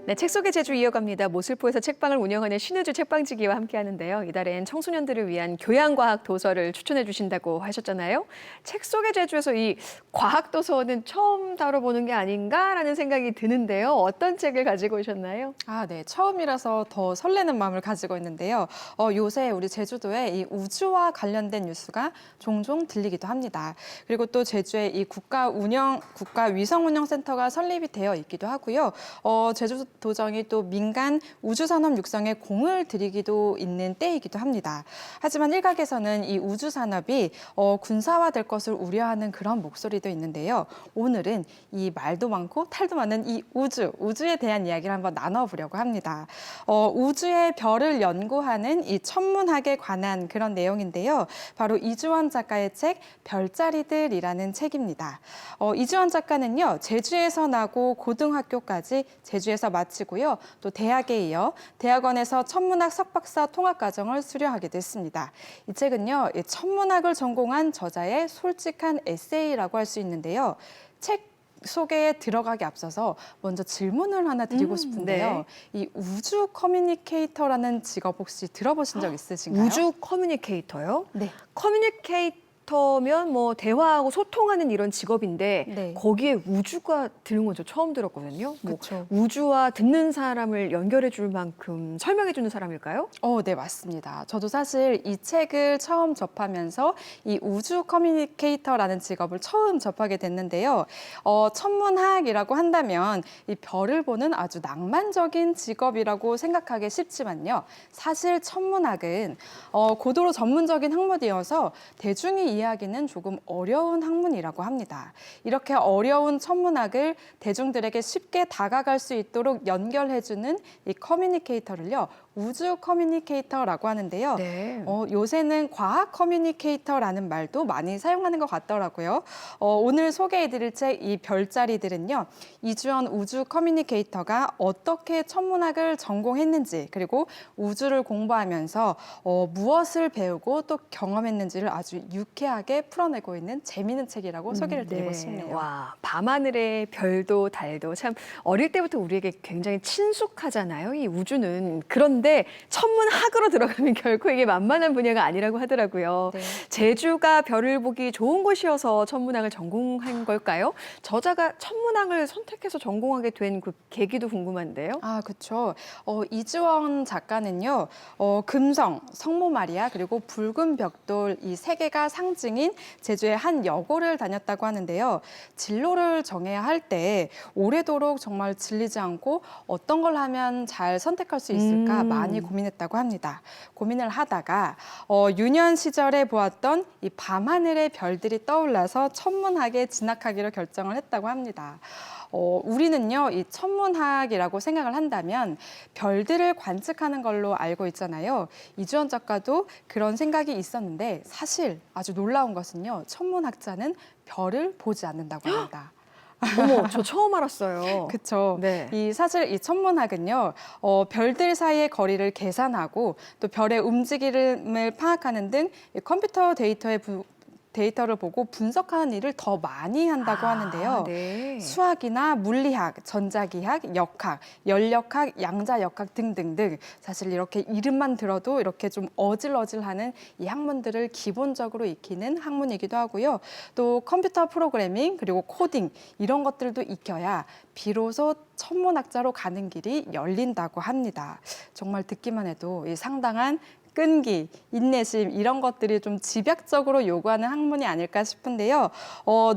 네, 책 속의 제주 이어갑니다. 모슬포에서 책방을 운영하는 신우주 책방지기와 함께하는데요. 이달엔 청소년들을 위한 교양과학 도서를 추천해 주신다고 하셨잖아요. 책 속의 제주에서 이 과학 도서는 처음 다뤄보는 게 아닌가라는 생각이 드는데요. 어떤 책을 가지고 오셨나요? 네. 처음이라서 더 설레는 마음을 가지고 있는데요. 요새 우리 제주도에 이 우주와 관련된 뉴스가 종종 들리기도 합니다. 그리고 또 제주에 이 국가위성운영센터가 설립이 되어 있기도 하고요. 제주도정이 또 민간 우주산업 육성에 공을 들이기도 있는 때이기도 합니다. 하지만 일각에서는 이 우주산업이 군사화될 것을 우려하는 그런 목소리도 있는데요. 오늘은 이 말도 많고 탈도 많은 이 우주에 대한 이야기를 한번 나눠보려고 합니다. 우주의 별을 연구하는 이 천문학에 관한 그런 내용인데요. 바로 이주원 작가의 책 별자리들이라는 책입니다. 이주원 작가는요, 제주에서 나고 고등학교까지 제주에서 마치고요. 또 대학에 이어 대학원에서 천문학 석박사 통합과정을 수료하게 됐습니다. 이 책은요, 이 천문학을 전공한 저자의 솔직한 에세이라고 할 수 있는데요. 책 소개에 들어가기 앞서서 먼저 질문을 하나 드리고 싶은데요. 네. 이 우주 커뮤니케이터라는 직업 혹시 들어보신 적 있으신가요? 우주 커뮤니케이터요? 네. 커뮤니케이터면 뭐 대화하고 소통하는 이런 직업인데 네. 거기에 우주가 드는 건 저 처음 들었거든요. 뭐 그쵸. 우주와 듣는 사람을 연결해 줄 만큼 설명해 주는 사람일까요? 네, 맞습니다. 저도 사실 이 책을 처음 접하면서 이 우주 커뮤니케이터라는 직업을 처음 접하게 됐는데요. 천문학이라고 한다면 이 별을 보는 아주 낭만적인 직업이라고 생각하기 쉽지만요. 사실 천문학은 고도로 전문적인 학문이어서 대중이 이해하기는 조금 어려운 학문이라고 합니다. 이렇게 어려운 천문학을 대중들에게 쉽게 다가갈 수 있도록 연결해주는 이 커뮤니케이터를요, 우주 커뮤니케이터라고 하는데요. 네. 요새는 과학 커뮤니케이터라는 말도 많이 사용하는 것 같더라고요. 오늘 소개해드릴 책 이 별자리들은요, 이주연 우주 커뮤니케이터가 어떻게 천문학을 전공했는지, 그리고 우주를 공부하면서 무엇을 배우고 또 경험했는지를 아주 유쾌하게 풀어내고 있는 재미있는 책이라고 소개를 드리고 싶네요. 와, 밤하늘의 별도 달도 참 어릴 때부터 우리에게 굉장히 친숙하잖아요. 이 우주는. 그런데 천문학으로 들어가면 결코 이게 만만한 분야가 아니라고 하더라고요. 네. 제주가 별을 보기 좋은 곳이어서 천문학을 전공한 걸까요? 저자가 천문학을 선택해서 전공하게 된 그 계기도 궁금한데요. 그렇죠. 이주원 작가는요, 금성, 성모 마리아, 그리고 붉은 벽돌 이 세 개가 상징인 제주의 한 여고를 다녔다고 하는데요. 진로를 정해야 할 때 오래도록 정말 질리지 않고 어떤 걸 하면 잘 선택할 수 있을까 많이 고민했다고 합니다. 고민을 하다가 유년 시절에 보았던 이 밤하늘의 별들이 떠올라서 천문학에 진학하기로 결정을 했다고 합니다. 우리는요, 이 천문학이라고 생각을 한다면 별들을 관측하는 걸로 알고 있잖아요. 이주원 작가도 그런 생각이 있었는데 사실 아주 놀라운 것은요, 천문학자는 별을 보지 않는다고 합니다. 어머, 저 처음 알았어요. 그렇죠. 네. 사실 이 천문학은요, 별들 사이의 거리를 계산하고 또 별의 움직임을 파악하는 등 이 컴퓨터 데이터를 보고 분석하는 일을 더 많이 한다고 하는데요. 네. 수학이나 물리학, 전자기학, 역학, 연력학, 양자역학 등등등 사실 이렇게 이름만 들어도 이렇게 좀 어질어질하는 이 학문들을 기본적으로 익히는 학문이기도 하고요. 또 컴퓨터 프로그래밍 그리고 코딩 이런 것들도 익혀야 비로소 천문학자로 가는 길이 열린다고 합니다. 정말 듣기만 해도 이 상당한 끈기, 인내심 이런 것들이 좀 집약적으로 요구하는 학문이 아닐까 싶은데요.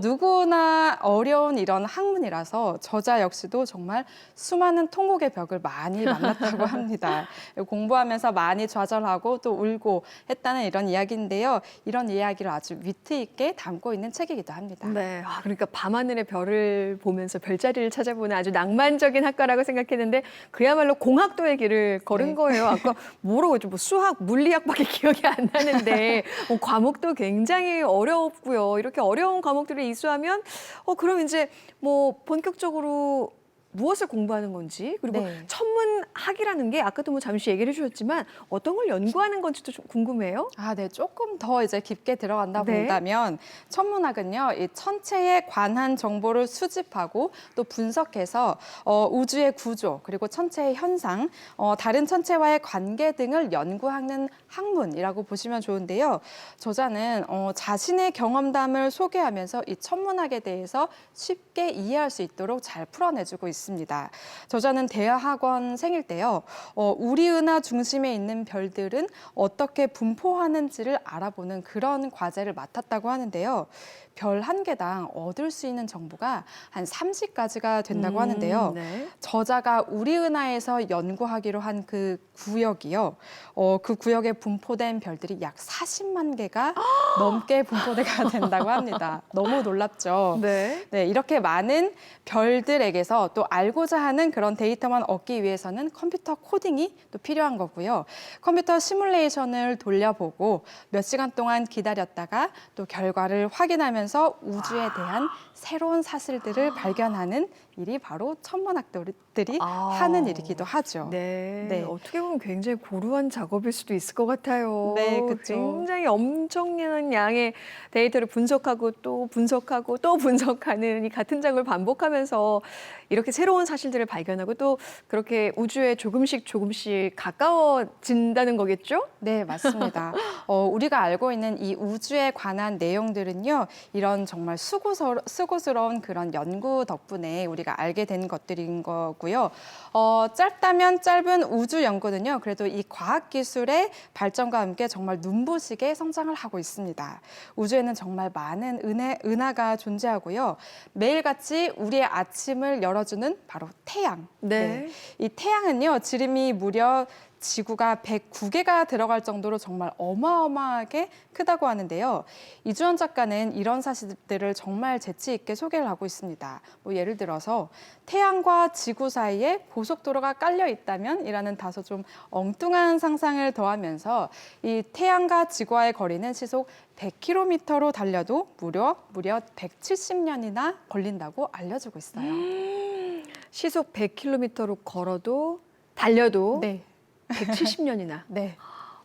누구나 어려운 이런 학문이라서 저자 역시도 정말 수많은 통곡의 벽을 많이 만났다고 합니다. 공부하면서 많이 좌절하고 또 울고 했다는 이런 이야기인데요. 이런 이야기를 아주 위트 있게 담고 있는 책이기도 합니다. 네, 그러니까 밤하늘의 별을 보면서 별자리를 찾아보는 아주 낭만적인 학과라고 생각했는데 그야말로 공학도의 길을 걸은 네. 거예요. 아까 뭐라고 했죠? 뭐 수학, 물리학밖에 기억이 안 나는데 과목도 굉장히 어렵고요. 이렇게 어려운 과목들을 이수하면 그럼 이제 뭐 본격적으로 무엇을 공부하는 건지 그리고 네. 천문학이라는 게 아까도 뭐 잠시 얘기를 해주셨지만 어떤 걸 연구하는 건지도 좀 궁금해요. 아, 네. 조금 더 이제 깊게 들어간다 네. 본다면 천문학은요, 이 천체에 관한 정보를 수집하고 또 분석해서 우주의 구조 그리고 천체의 현상, 다른 천체와의 관계 등을 연구하는 학문이라고 보시면 좋은데요. 저자는 자신의 경험담을 소개하면서 이 천문학에 대해서 쉽게 이해할 수 있도록 잘 풀어내주고 있습니다. 저자는 대학원생일 때요, 우리 은하 중심에 있는 별들은 어떻게 분포하는지를 알아보는 그런 과제를 맡았다고 하는데요. 별 한 개당 얻을 수 있는 정보가 한 30가지가 된다고 하는데요. 네. 저자가 우리 은하에서 연구하기로 한 그 구역이요. 그 구역에 분포된 별들이 약 40만 개가 넘게 분포가 된다고 합니다. 너무 놀랍죠? 네. 네, 이렇게 많은 별들에게서 또 알고자 하는 그런 데이터만 얻기 위해서는 컴퓨터 코딩이 또 필요한 거고요. 컴퓨터 시뮬레이션을 돌려보고 몇 시간 동안 기다렸다가 또 결과를 확인하면서 우주에 대한 새로운 사실들을 발견하는 일이 바로 천문학들이 하는 일이기도 하죠. 네. 네. 어떻게 보면 굉장히 고루한 작업일 수도 있을 것 같아요. 네, 그쵸. 굉장히 엄청난 양의 데이터를 분석하고 또 분석하고 또 분석하는 이 같은 작업을 반복하면서 이렇게 새로운 사실들을 발견하고 또 그렇게 우주에 조금씩 가까워진다는 거겠죠? 네, 맞습니다. 우리가 알고 있는 이 우주에 관한 내용들은요, 이런 정말 수고스러운 그런 연구 덕분에 우리가 알게 된 것들인 거고요. 짧다면 짧은 우주 연구는요, 그래도 이 과학기술의 발전과 함께 정말 눈부시게 성장을 하고 있습니다. 우주에는 정말 많은 은하가 존재하고요. 매일같이 우리의 아침을 열어주는 바로 태양. 네. 이 태양은요, 지름이 무려 지구가 109개가 들어갈 정도로 정말 어마어마하게 크다고 하는데요. 이주연 작가는 이런 사실들을 정말 재치 있게 소개를 하고 있습니다. 뭐 예를 들어서 태양과 지구 사이에 고속도로가 깔려 있다면 이라는 다소 좀 엉뚱한 상상을 더하면서 이 태양과 지구와의 거리는 시속 100km로 달려도 무려 170년이나 걸린다고 알려지고 있어요. 시속 100km로 달려도 네. 170년이나. 네.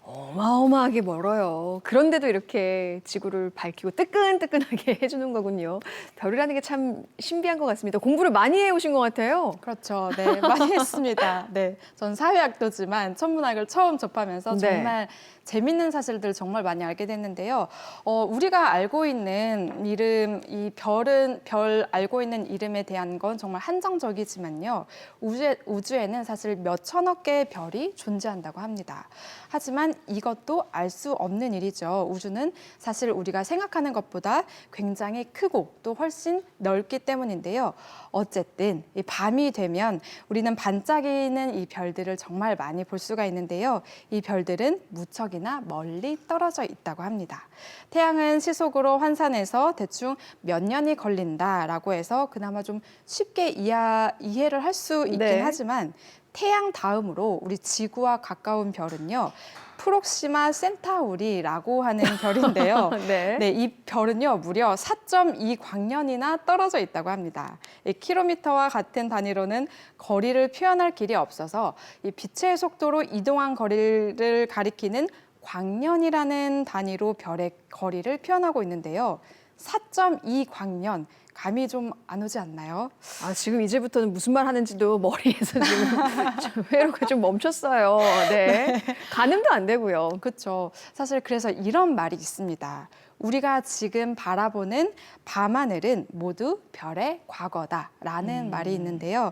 어마어마하게 멀어요. 그런데도 이렇게 지구를 밝히고 뜨끈뜨끈하게 해주는 거군요. 별이라는 게 참 신비한 것 같습니다. 공부를 많이 해오신 것 같아요. 그렇죠. 네, 많이 했습니다. 네, 전 사회학도지만 천문학을 처음 접하면서 네. 정말 재밌는 사실들을 정말 많이 알게 됐는데요. 우리가 알고 있는 이름, 이 별 알고 있는 이름에 대한 건 정말 한정적이지만요. 우주에는 사실 몇 천억 개의 별이 존재한다고 합니다. 하지만 이것도 알 수 없는 일이죠. 우주는 사실 우리가 생각하는 것보다 굉장히 크고 또 훨씬 넓기 때문인데요. 어쨌든 이 밤이 되면 우리는 반짝이는 이 별들을 정말 많이 볼 수가 있는데요. 이 별들은 무척이나 멀리 떨어져 있다고 합니다. 태양은 시속으로 환산해서 대충 몇 년이 걸린다라고 해서 그나마 좀 쉽게 이해를 할 수 있긴 네. 하지만 태양 다음으로 우리 지구와 가까운 별은요. 프록시마 센타우리라고 하는 별인데요. 네. 네, 이 별은요, 무려 4.2 광년이나 떨어져 있다고 합니다. 이 킬로미터와 같은 단위로는 거리를 표현할 길이 없어서 이 빛의 속도로 이동한 거리를 가리키는 광년이라는 단위로 별의 거리를 표현하고 있는데요. 4.2 광년. 감이 좀 안 오지 않나요? 아, 지금 이제부터는 무슨 말 하는지도 머리에서 지금 좀 회로가 좀 멈췄어요. 네. 가늠도 안 되고요. 그렇죠. 사실 그래서 이런 말이 있습니다. 우리가 지금 바라보는 밤하늘은 모두 별의 과거다라는 말이 있는데요.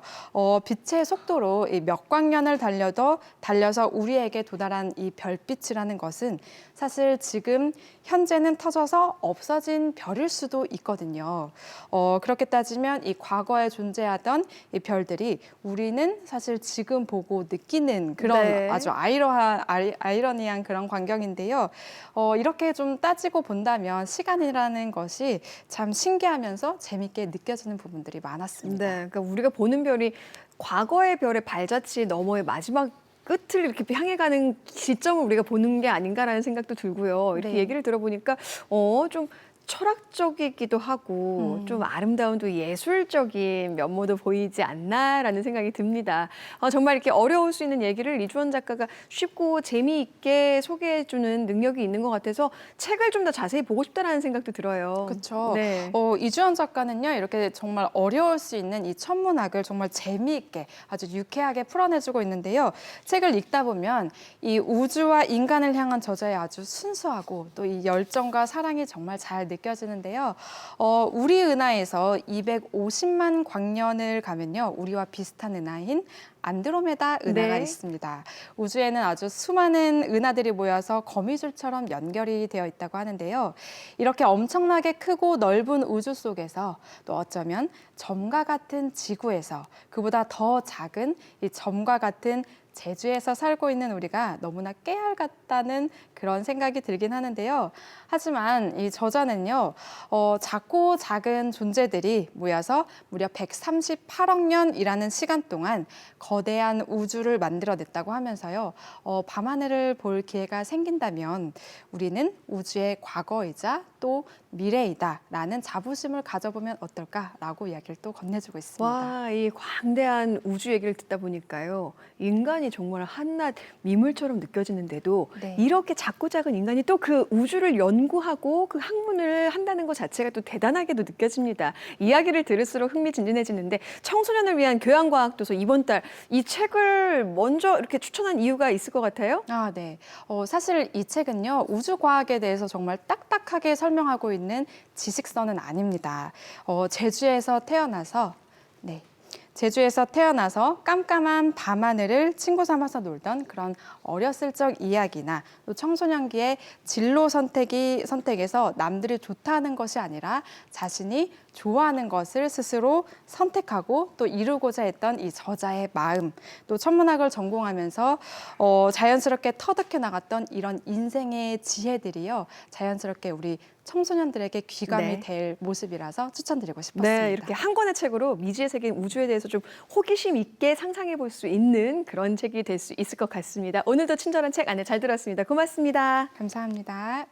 빛의 속도로 이 몇 광년을 달려서 우리에게 도달한 이 별빛이라는 것은 사실 지금 현재는 터져서 없어진 별일 수도 있거든요. 그렇게 따지면 이 과거에 존재하던 이 별들이 우리는 사실 지금 보고 느끼는 그런 네. 아주 아이러니한 그런 광경인데요. 이렇게 좀 따지고 본다면 시간이라는 것이 참 신기하면서 재밌게 느껴지는 부분들이 많았습니다. 네. 그러니까 우리가 보는 별이 과거의 별의 발자취 너머의 마지막 끝을 이렇게 향해 가는 시점을 우리가 보는 게 아닌가라는 생각도 들고요. 이렇게 네. 얘기를 들어보니까 좀 철학적이기도 하고 좀 아름다운 또 예술적인 면모도 보이지 않나라는 생각이 듭니다. 정말 이렇게 어려울 수 있는 얘기를 이주원 작가가 쉽고 재미있게 소개해주는 능력이 있는 것 같아서 책을 좀 더 자세히 보고 싶다라는 생각도 들어요. 그렇죠. 네. 이주연 작가는요, 이렇게 정말 어려울 수 있는 이 천문학을 정말 재미있게 아주 유쾌하게 풀어내주고 있는데요. 책을 읽다 보면 이 우주와 인간을 향한 저자의 아주 순수하고 또 이 열정과 사랑이 정말 잘 느껴지는데요. 우리 은하에서 250만 광년을 가면요, 우리와 비슷한 은하인 안드로메다 은하가 네. 있습니다. 우주에는 아주 수많은 은하들이 모여서 거미줄처럼 연결이 되어 있다고 하는데요. 이렇게 엄청나게 크고 넓은 우주 속에서 또 어쩌면 점과 같은 지구에서 그보다 더 작은 이 점과 같은 제주에서 살고 있는 우리가 너무나 깨알 같다는 그런 생각이 들긴 하는데요. 하지만 이 저자는요, 작고 작은 존재들이 모여서 무려 138억 년이라는 시간 동안 거대한 우주를 만들어냈다고 하면서요, 밤하늘을 볼 기회가 생긴다면 우리는 우주의 과거이자 또 미래이다라는 자부심을 가져보면 어떨까라고 이야기를 또 건네주고 있습니다. 와, 이 광대한 우주 얘기를 듣다 보니까요. 인간이 정말 한낱 미물처럼 느껴지는데도 네. 이렇게 작고 작은 인간이 또 그 우주를 연구하고 그 학문을 한다는 것 자체가 또 대단하게도 느껴집니다. 이야기를 들을수록 흥미진진해지는데 청소년을 위한 교양과학 도서 이번 달 이 책을 먼저 이렇게 추천한 이유가 있을 것 같아요? 아, 네. 사실 이 책은요, 우주과학에 대해서 정말 딱딱하게 설명하고 있는 지식서는 아닙니다. 제주에서 태어나서, 네. 제주에서 태어나서 깜깜한 밤하늘을 친구 삼아서 놀던 그런 어렸을 적 이야기나 또 청소년기의 진로 선택에서 남들이 좋다는 것이 아니라 자신이 좋아하는 것을 스스로 선택하고 또 이루고자 했던 이 저자의 마음, 또 천문학을 전공하면서 자연스럽게 터득해 나갔던 이런 인생의 지혜들이요, 자연스럽게 우리 청소년들에게 귀감이 네. 될 모습이라서 추천드리고 싶었습니다. 네, 이렇게 한 권의 책으로 미지의 세계인 우주에 대해서 좀 호기심 있게 상상해 볼 수 있는 그런 책이 될 수 있을 것 같습니다. 오늘도 친절한 책 안내 잘 들었습니다. 고맙습니다. 감사합니다.